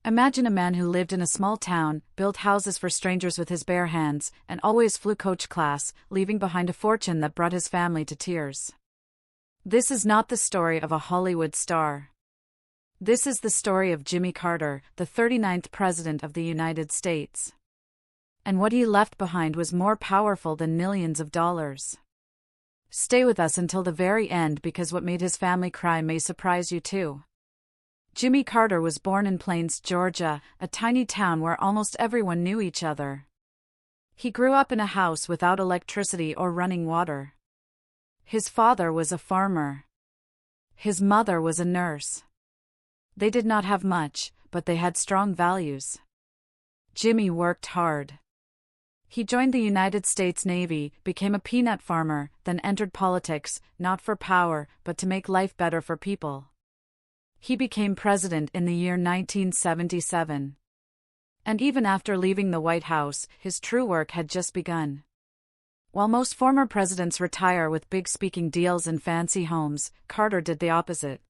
Imagine a man who lived in a small town, built houses for strangers with his bare hands, and always flew coach class, leaving behind a fortune that brought his family to tears. This is not the story of a Hollywood star. This is the story of Jimmy Carter, the 39th President of the United States. And what he left behind was more powerful than millions of dollars. Stay with us until the very end because what made his family cry may surprise you too. Jimmy Carter was born in Plains, Georgia, a tiny town where almost everyone knew each other. He grew up in a house without electricity or running water. His father was a farmer. His mother was a nurse. They did not have much, but they had strong values. Jimmy worked hard. He joined the United States Navy, became a peanut farmer, then entered politics, not for power, but to make life better for people. He became president in the year 1977. And even after leaving the White House, his true work had just begun. While most former presidents retire with big speaking deals and fancy homes, Carter did the opposite.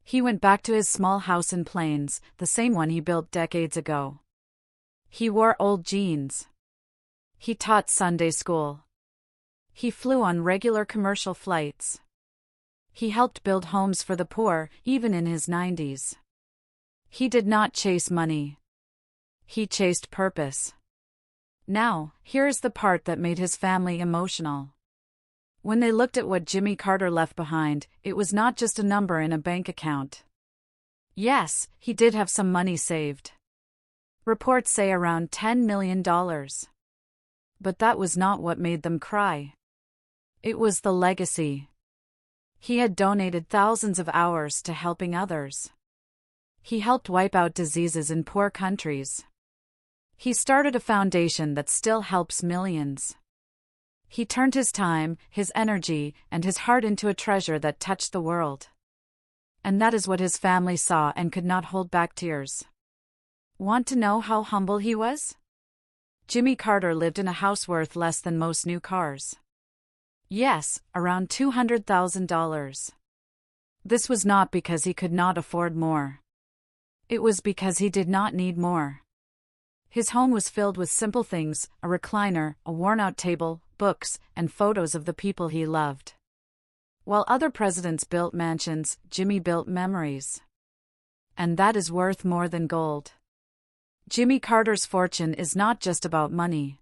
He went back to his small house in Plains, the same one he built decades ago. He wore old jeans. He taught Sunday school. He flew on regular commercial flights. He helped build homes for the poor, even in his 90s. He did not chase money. He chased purpose. Now, here is the part that made his family emotional. When they looked at what Jimmy Carter left behind, it was not just a number in a bank account. Yes, he did have some money saved. Reports say around $10 million. But that was not what made them cry. It was the legacy. He had donated thousands of hours to helping others. He helped wipe out diseases in poor countries. He started a foundation that still helps millions. He turned his time, his energy, and his heart into a treasure that touched the world. And that is what his family saw and could not hold back tears. Want to know how humble he was? Jimmy Carter lived in a house worth less than most new cars. Yes, around $200,000. This was not because he could not afford more. It was because he did not need more. His home was filled with simple things, a recliner, a worn-out table, books, and photos of the people he loved. While other presidents built mansions, Jimmy built memories. And that is worth more than gold. Jimmy Carter's fortune is not just about money.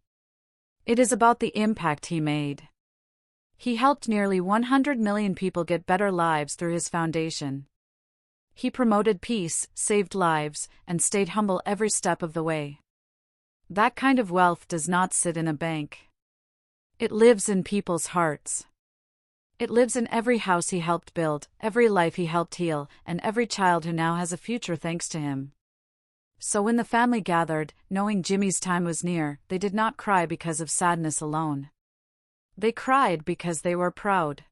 It is about the impact he made. He helped nearly 100 million people get better lives through his foundation. He promoted peace, saved lives, and stayed humble every step of the way. That kind of wealth does not sit in a bank. It lives in people's hearts. It lives in every house he helped build, every life he helped heal, and every child who now has a future thanks to him. So when the family gathered, knowing Jimmy's time was near, they did not cry because of sadness alone. They cried because they were proud.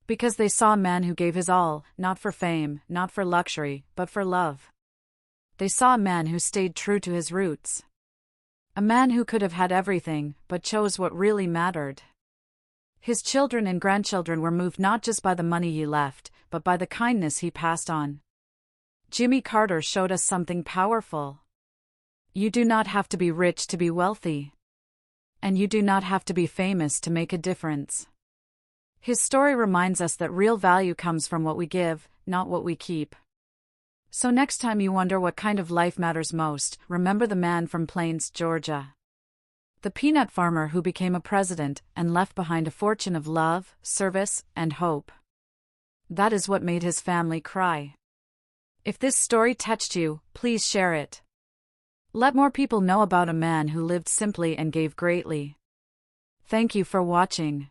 Because they saw a man who gave his all, not for fame, not for luxury, but for love. They saw a man who stayed true to his roots. A man who could have had everything, but chose what really mattered. His children and grandchildren were moved not just by the money he left, but by the kindness he passed on. Jimmy Carter showed us something powerful. You do not have to be rich to be wealthy. And you do not have to be famous to make a difference. His story reminds us that real value comes from what we give, not what we keep. So next time you wonder what kind of life matters most, remember the man from Plains, Georgia. The peanut farmer who became a president and left behind a fortune of love, service, and hope. That is what made his family cry. If this story touched you, please share it. Let more people know about a man who lived simply and gave greatly. Thank you for watching.